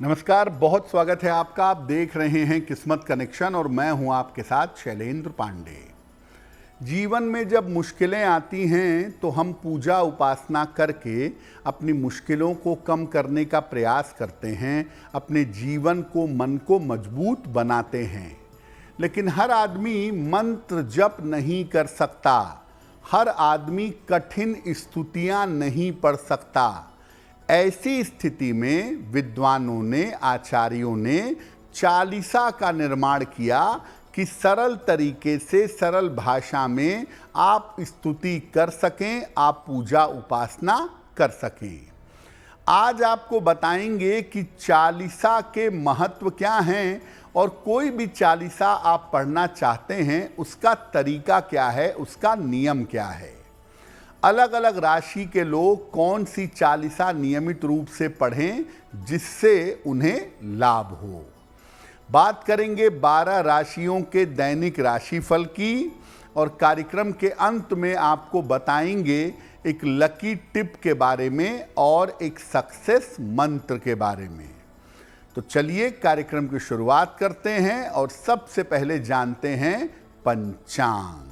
नमस्कार, बहुत स्वागत है आपका। आप देख रहे हैं किस्मत कनेक्शन और मैं हूं आपके साथ शैलेंद्र पांडे। जीवन में जब मुश्किलें आती हैं तो हम पूजा उपासना करके अपनी मुश्किलों को कम करने का प्रयास करते हैं, अपने जीवन को, मन को मजबूत बनाते हैं। लेकिन हर आदमी मंत्र जप नहीं कर सकता, हर आदमी कठिन स्तुतियां नहीं पढ़ सकता। ऐसी स्थिति में विद्वानों ने, आचार्यों ने चालीसा का निर्माण किया कि सरल तरीके से, सरल भाषा में आप स्तुति कर सकें, आप पूजा उपासना कर सकें। आज आपको बताएंगे कि चालीसा के महत्व क्या हैं और कोई भी चालीसा आप पढ़ना चाहते हैं उसका तरीका क्या है, उसका नियम क्या है। अलग अलग राशि के लोग कौन सी चालीसा नियमित रूप से पढ़ें जिससे उन्हें लाभ हो। बात करेंगे 12 राशियों के दैनिक राशिफल की और कार्यक्रम के अंत में आपको बताएंगे एक लकी टिप के बारे में और एक सक्सेस मंत्र के बारे में। तो चलिए कार्यक्रम की शुरुआत करते हैं और सबसे पहले जानते हैं पंचांग।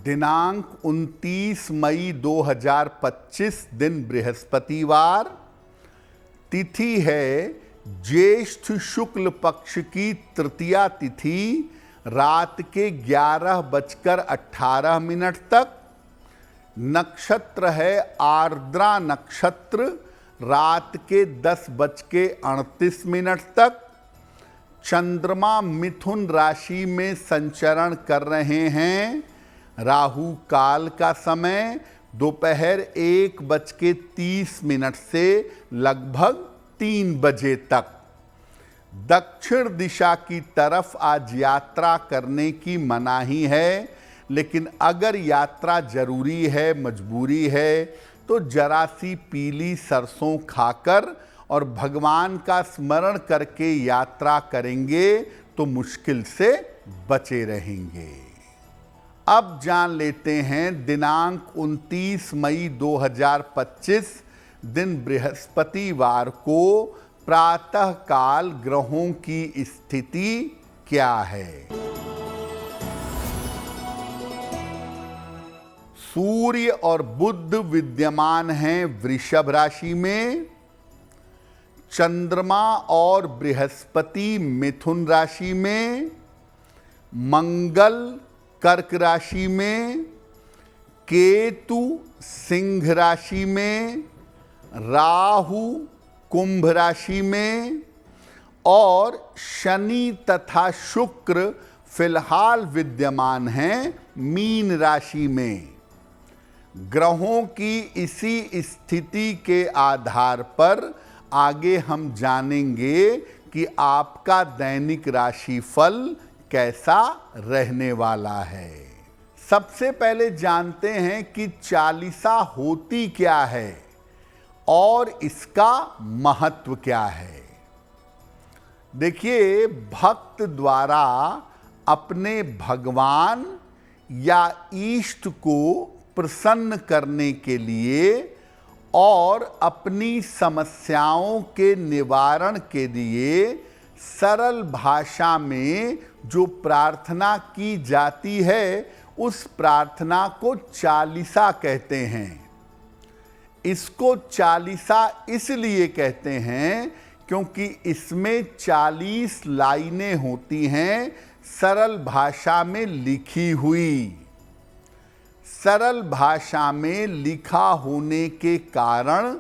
दिनांक 29 मई 2025 दिन बृहस्पतिवार। तिथि है ज्येष्ठ शुक्ल पक्ष की तृतीया तिथि, रात के 11:18 तक। नक्षत्र है आर्द्रा नक्षत्र, रात के 10:38 तक। चंद्रमा मिथुन राशि में संचरण कर रहे हैं। राहु काल का समय दोपहर 1:30 से लगभग 3 बजे तक। दक्षिण दिशा की तरफ आज यात्रा करने की मनाही है, लेकिन अगर यात्रा जरूरी है, मजबूरी है, तो जरा सी पीली सरसों खाकर और भगवान का स्मरण करके यात्रा करेंगे तो मुश्किल से बचे रहेंगे। अब जान लेते हैं दिनांक 29 मई 2025 दिन बृहस्पतिवार को प्रातः काल ग्रहों की स्थिति क्या है। सूर्य और बुध विद्यमान हैं वृषभ राशि में। चंद्रमा और बृहस्पति मिथुन राशि में। मंगल कर्क राशि में। केतु सिंह राशि में। राहु कुंभ राशि में और शनि तथा शुक्र फिलहाल विद्यमान हैं मीन राशि में। ग्रहों की इसी स्थिति के आधार पर आगे हम जानेंगे कि आपका दैनिक राशिफल कैसा रहने वाला है। सबसे पहले जानते हैं कि चालीसा होती क्या है और इसका महत्व क्या है। देखिए, भक्त द्वारा अपने भगवान या इष्ट को प्रसन्न करने के लिए और अपनी समस्याओं के निवारण के लिए सरल भाषा में जो प्रार्थना की जाती है उस प्रार्थना को चालीसा कहते हैं। इसको चालीसा इसलिए कहते हैं क्योंकि इसमें 40 लाइनें होती हैं सरल भाषा में लिखी हुई। सरल भाषा में लिखा होने के कारण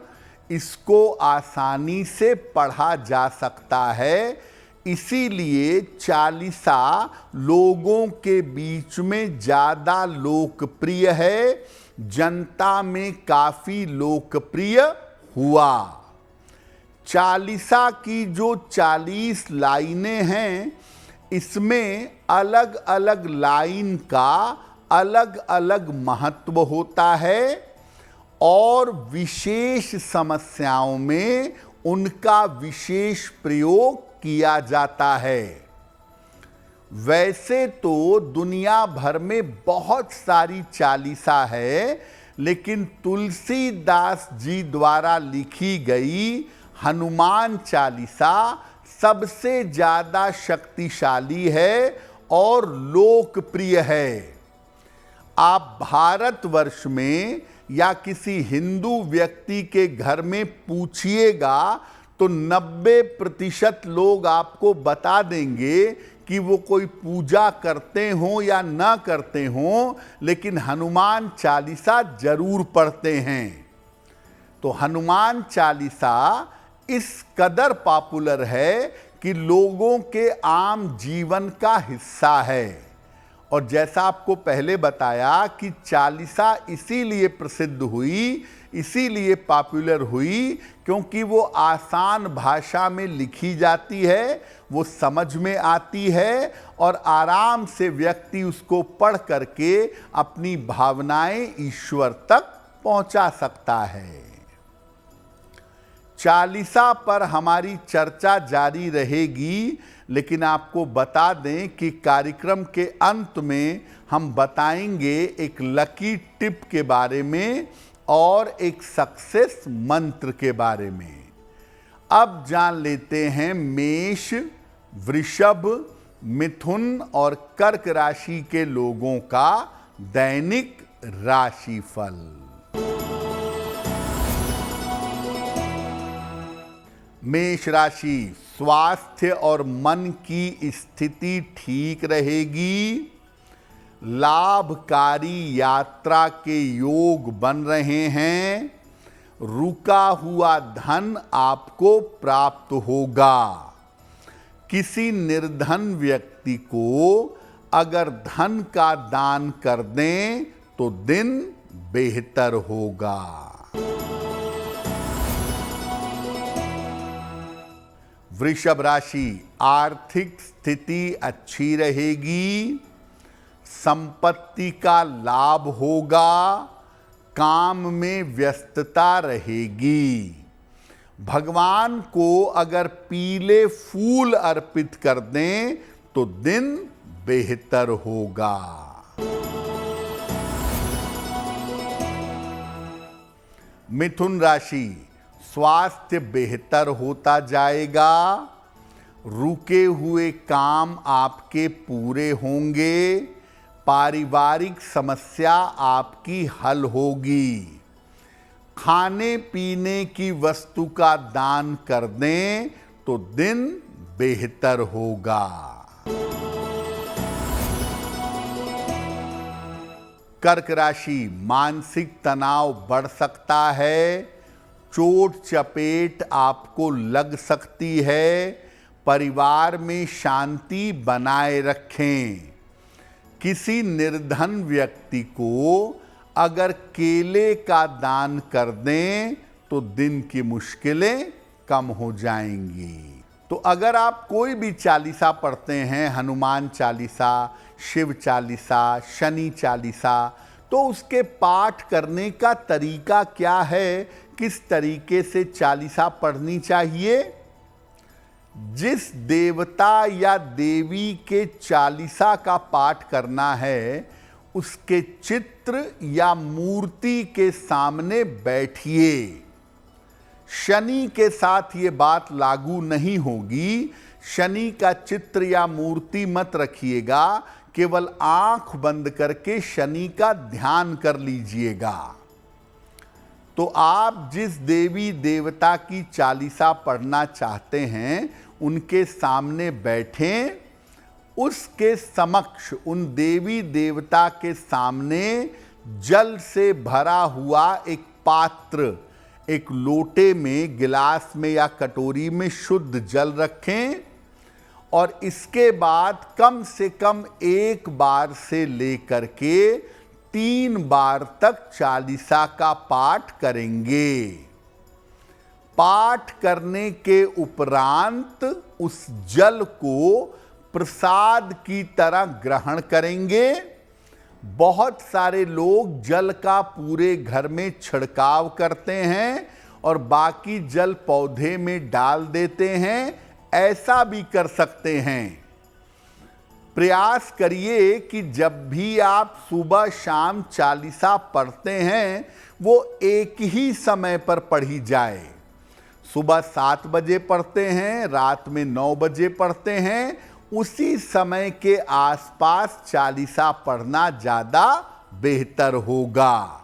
इसको आसानी से पढ़ा जा सकता है। इसीलिए चालीसा लोगों के बीच में ज़्यादा लोकप्रिय है, जनता में काफ़ी लोकप्रिय हुआ। चालीसा की जो 40 लाइनें हैं, इसमें अलग अलग लाइन का अलग अलग महत्व होता है और विशेष समस्याओं में उनका विशेष प्रयोग किया जाता है। वैसे तो दुनिया भर में बहुत सारी चालीसा है, लेकिन तुलसीदास जी द्वारा लिखी गई हनुमान चालीसा सबसे ज्यादा शक्तिशाली है और लोकप्रिय है। आप भारतवर्ष में या किसी हिंदू व्यक्ति के घर में पूछिएगा तो 90% लोग आपको बता देंगे कि वो कोई पूजा करते हो या ना करते हो, लेकिन हनुमान चालीसा जरूर पढ़ते हैं। तो हनुमान चालीसा इस कदर पॉपुलर है कि लोगों के आम जीवन का हिस्सा है। और जैसा आपको पहले बताया कि चालीसा इसीलिए प्रसिद्ध हुई, इसीलिए पॉपुलर हुई क्योंकि वो आसान भाषा में लिखी जाती है, वो समझ में आती है और आराम से व्यक्ति उसको पढ़ करके अपनी भावनाएं ईश्वर तक पहुंचा सकता है। चालीसा पर हमारी चर्चा जारी रहेगी, लेकिन आपको बता दें कि कार्यक्रम के अंत में हम बताएंगे एक लकी टिप के बारे में और एक सक्सेस मंत्र के बारे में। अब जान लेते हैं मेष, वृषभ, मिथुन और कर्क राशि के लोगों का दैनिक राशिफल। मेष राशि, स्वास्थ्य और मन की स्थिति ठीक रहेगी। लाभकारी यात्रा के योग बन रहे हैं। रुका हुआ धन आपको प्राप्त होगा। किसी निर्धन व्यक्ति को अगर धन का दान कर दें तो दिन बेहतर होगा। वृषभ राशि, आर्थिक स्थिति अच्छी रहेगी। संपत्ति का लाभ होगा। काम में व्यस्तता रहेगी। भगवान को अगर पीले फूल अर्पित कर दें तो दिन बेहतर होगा। मिथुन राशि, स्वास्थ्य बेहतर होता जाएगा। रुके हुए काम आपके पूरे होंगे। पारिवारिक समस्या आपकी हल होगी। खाने पीने की वस्तु का दान कर दें तो दिन बेहतर होगा। कर्क राशि, मानसिक तनाव बढ़ सकता है। चोट चपेट आपको लग सकती है। परिवार में शांति बनाए रखें। किसी निर्धन व्यक्ति को अगर केले का दान कर दें तो दिन की मुश्किलें कम हो जाएंगी। तो अगर आप कोई भी चालीसा पढ़ते हैं, हनुमान चालीसा, शिव चालीसा, शनि चालीसा, तो उसके पाठ करने का तरीका क्या है, किस तरीके से चालीसा पढ़नी चाहिए। जिस देवता या देवी के चालीसा का पाठ करना है, उसके चित्र या मूर्ति के सामने बैठिए। शनि के साथ ये बात लागू नहीं होगी। शनि का चित्र या मूर्ति मत रखिएगा, केवल आंख बंद करके शनि का ध्यान कर लीजिएगा। तो आप जिस देवी देवता की चालीसा पढ़ना चाहते हैं, उनके सामने बैठें। उसके समक्ष, उन देवी देवता के सामने जल से भरा हुआ एक पात्र, एक लोटे में, गिलास में या कटोरी में शुद्ध जल रखें और इसके बाद कम से कम 1 बार से लेकर के 3 बार तक चालीसा का पाठ करेंगे। पाठ करने के उपरांत उस जल को प्रसाद की तरह ग्रहण करेंगे। बहुत सारे लोग जल का पूरे घर में छिड़काव करते हैं और बाकी जल पौधे में डाल देते हैं। ऐसा भी कर सकते हैं। प्रयास करिए कि जब भी आप सुबह शाम चालीसा पढ़ते हैं वो एक ही समय पर पढ़ी जाए। सुबह 7 बजे पढ़ते हैं, रात में 9 बजे पढ़ते हैं, उसी समय के आसपास चालीसा पढ़ना ज़्यादा बेहतर होगा।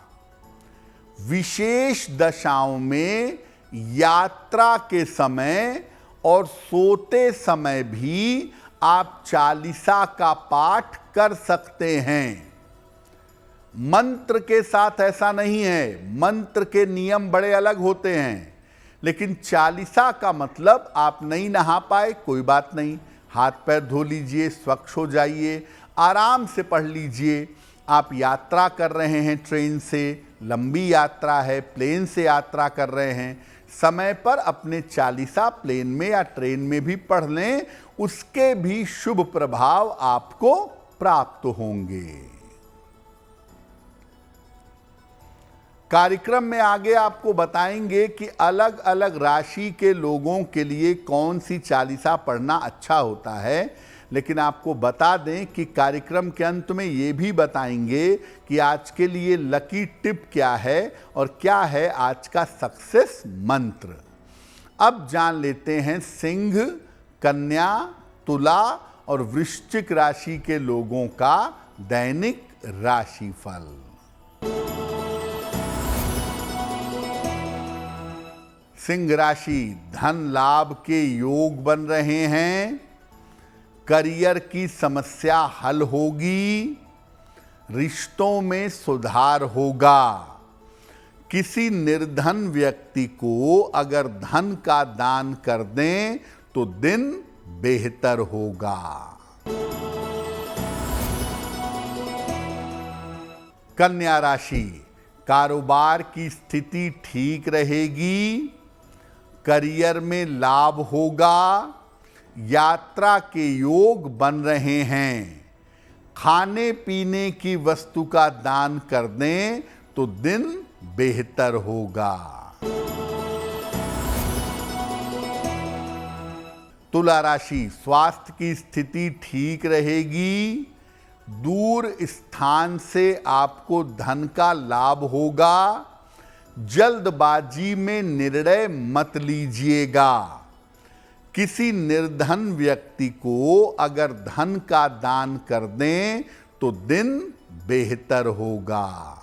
विशेष दशाओं में, यात्रा के समय और सोते समय भी आप चालीसा का पाठ कर सकते हैं। मंत्र के साथ ऐसा नहीं है, मंत्र के नियम बड़े अलग होते हैं, लेकिन चालीसा का मतलब आप नहीं नहा पाए कोई बात नहीं, हाथ पैर धो लीजिए, स्वच्छ हो जाइए, आराम से पढ़ लीजिए। आप यात्रा कर रहे हैं, ट्रेन से लंबी यात्रा है, प्लेन से यात्रा कर रहे हैं, समय पर अपने चालीसा प्लेन में या ट्रेन में भी पढ़ लें, उसके भी शुभ प्रभाव आपको प्राप्त होंगे। कार्यक्रम में आगे आपको बताएंगे कि अलग अलग राशि के लोगों के लिए कौन सी चालीसा पढ़ना अच्छा होता है, लेकिन आपको बता दें कि कार्यक्रम के अंत में ये भी बताएंगे कि आज के लिए लकी टिप क्या है और क्या है आज का सक्सेस मंत्र। अब जान लेते हैं सिंह, कन्या, तुला और वृश्चिक राशि के लोगों का दैनिक राशिफल। सिंह राशि, धन लाभ के योग बन रहे हैं, करियर की समस्या हल होगी, रिश्तों में सुधार होगा। किसी निर्धन व्यक्ति को अगर धन का दान कर दें तो दिन बेहतर होगा। कन्या राशि, कारोबार की स्थिति ठीक रहेगी, करियर में लाभ होगा, यात्रा के योग बन रहे हैं। खाने पीने की वस्तु का दान कर दें तो दिन बेहतर होगा। तुला राशि, स्वास्थ्य की स्थिति ठीक रहेगी, दूर स्थान से आपको धन का लाभ होगा, जल्दबाजी में निर्णय मत लीजिएगा। किसी निर्धन व्यक्ति को अगर धन का दान कर दें तो दिन बेहतर होगा।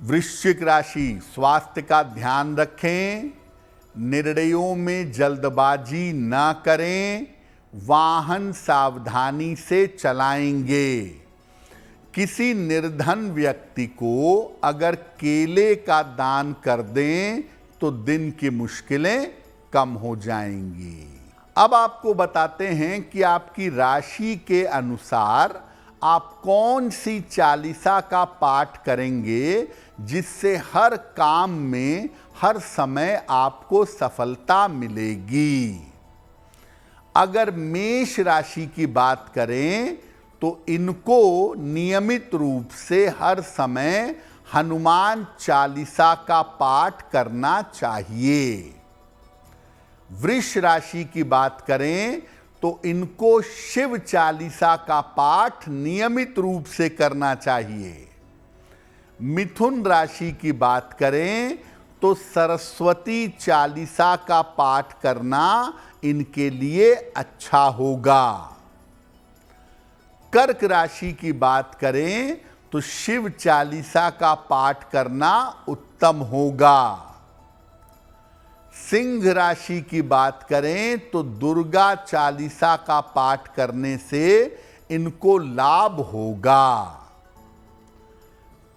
वृश्चिक राशि, स्वास्थ्य का ध्यान रखें, निर्णयों में जल्दबाजी न करें, वाहन सावधानी से चलाएंगे। किसी निर्धन व्यक्ति को अगर केले का दान कर दें तो दिन की मुश्किलें कम हो जाएंगी। अब आपको बताते हैं कि आपकी राशि के अनुसार आप कौन सी चालीसा का पाठ करेंगे जिससे हर काम में हर समय आपको सफलता मिलेगी। अगर मेष राशि की बात करें तो इनको नियमित रूप से हर समय हनुमान चालीसा का पाठ करना चाहिए। वृष राशि की बात करें तो इनको शिव चालीसा का पाठ नियमित रूप से करना चाहिए। मिथुन राशि की बात करें तो सरस्वती चालीसा का पाठ करना इनके लिए अच्छा होगा। कर्क राशि की बात करें तो शिव चालीसा का पाठ करना उत्तम होगा। सिंह राशि की बात करें तो दुर्गा चालीसा का पाठ करने से इनको लाभ होगा।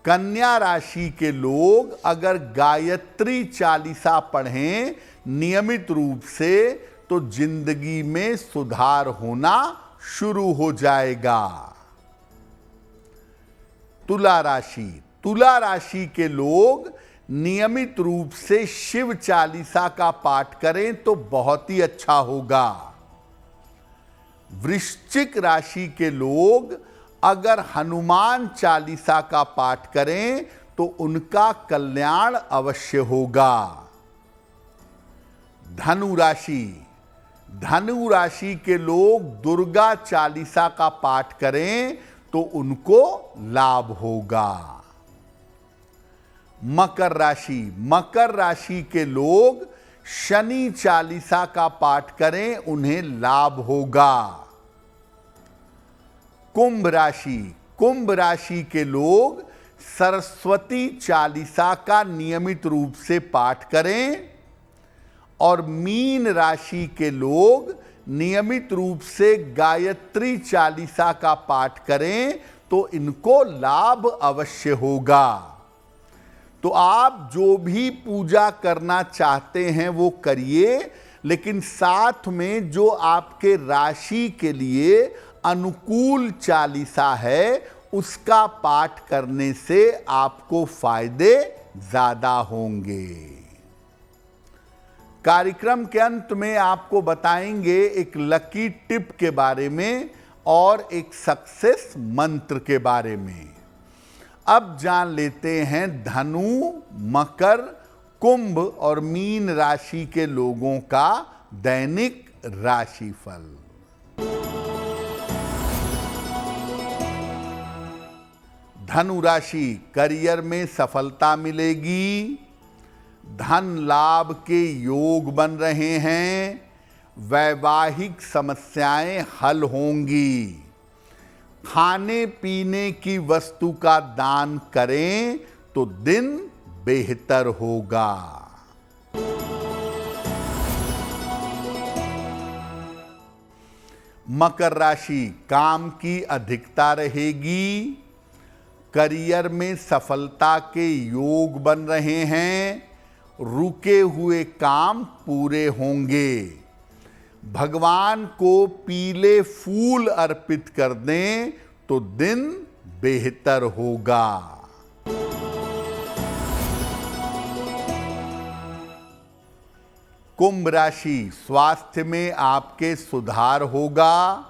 कन्या राशि के लोग अगर गायत्री चालीसा पढ़ें नियमित रूप से तो जिंदगी में सुधार होना शुरू हो जाएगा। तुला राशि के लोग नियमित रूप से शिव चालीसा का पाठ करें तो बहुत ही अच्छा होगा। वृश्चिक राशि के लोग अगर हनुमान चालीसा का पाठ करें तो उनका कल्याण अवश्य होगा। धनु राशि, धनु राशि के लोग दुर्गा चालीसा का पाठ करें तो उनको लाभ होगा। मकर राशि के लोग शनि चालीसा का पाठ करें, उन्हें लाभ होगा। कुंभ राशि के लोग सरस्वती चालीसा का नियमित रूप से पाठ करें और मीन राशि के लोग नियमित रूप से गायत्री चालीसा का पाठ करें तो इनको लाभ अवश्य होगा। तो आप जो भी पूजा करना चाहते हैं वो करिए, लेकिन साथ में जो आपके राशि के लिए अनुकूल चालीसा है उसका पाठ करने से आपको फायदे ज्यादा होंगे। कार्यक्रम के अंत में आपको बताएंगे एक लकी टिप के बारे में और एक सक्सेस मंत्र के बारे में। अब जान लेते हैं धनु, मकर, कुंभ और मीन राशि के लोगों का दैनिक राशिफल। धनु राशि, करियर में सफलता मिलेगी, धन लाभ के योग बन रहे हैं, वैवाहिक समस्याएं हल होंगी। खाने पीने की वस्तु का दान करें तो दिन बेहतर होगा। मकर राशि, काम की अधिकता रहेगी, करियर में सफलता के योग बन रहे हैं, रुके हुए काम पूरे होंगे। भगवान को पीले फूल अर्पित कर दें तो दिन बेहतर होगा। कुंभ राशि, स्वास्थ्य में आपके सुधार होगा,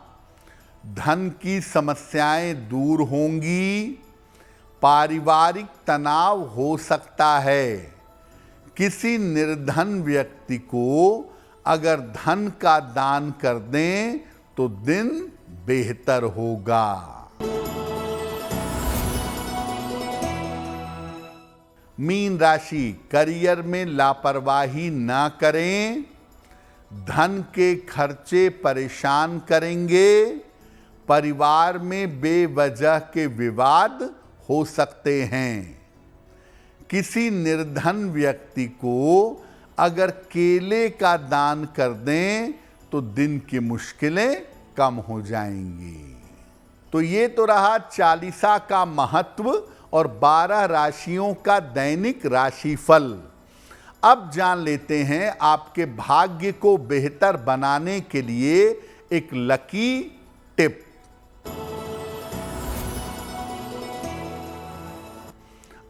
धन की समस्याएं दूर होंगी, पारिवारिक तनाव हो सकता है। किसी निर्धन व्यक्ति को अगर धन का दान कर दें तो दिन बेहतर होगा। मीन राशि, करियर में लापरवाही ना करें, धन के खर्चे परेशान करेंगे, परिवार में बेवजह के विवाद हो सकते हैं। किसी निर्धन व्यक्ति को अगर केले का दान कर दें तो दिन की मुश्किलें कम हो जाएंगी। तो ये तो रहा चालीसा का महत्व और 12 राशियों का दैनिक राशिफल। अब जान लेते हैं आपके भाग्य को बेहतर बनाने के लिए एक लकी टिप।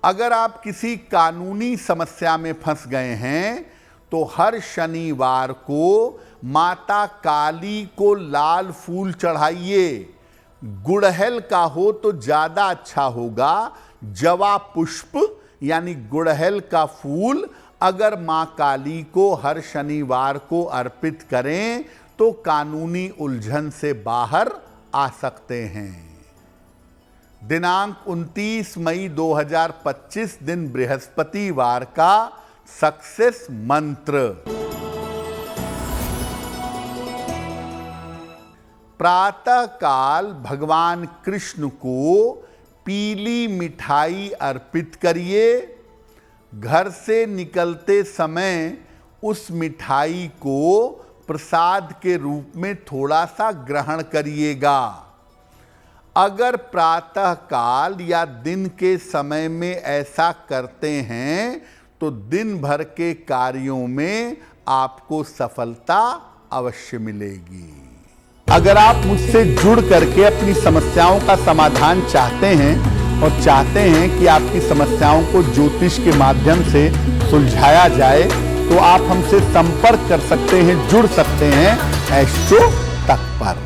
अगर आप किसी कानूनी समस्या में फंस गए हैं तो हर शनिवार को माता काली को लाल फूल चढ़ाइए। गुड़हल का हो तो ज्यादा अच्छा होगा। जवा पुष्प यानी गुड़हल का फूल अगर मां काली को हर शनिवार को अर्पित करें तो कानूनी उलझन से बाहर आ सकते हैं। दिनांक 29 मई 2025 दिन बृहस्पतिवार का सक्सेस मंत्र। प्रातः काल भगवान कृष्ण को पीली मिठाई अर्पित करिए। घर से निकलते समय उस मिठाई को प्रसाद के रूप में थोड़ा सा ग्रहण करिएगा। अगर प्रातः काल या दिन के समय में ऐसा करते हैं तो दिन भर के कार्यों में आपको सफलता अवश्य मिलेगी। अगर आप मुझसे जुड़ करके अपनी समस्याओं का समाधान चाहते हैं और चाहते हैं कि आपकी समस्याओं को ज्योतिष के माध्यम से सुलझाया जाए तो आप हमसे संपर्क कर सकते हैं, जुड़ सकते हैं एस्ट्रो तक पर।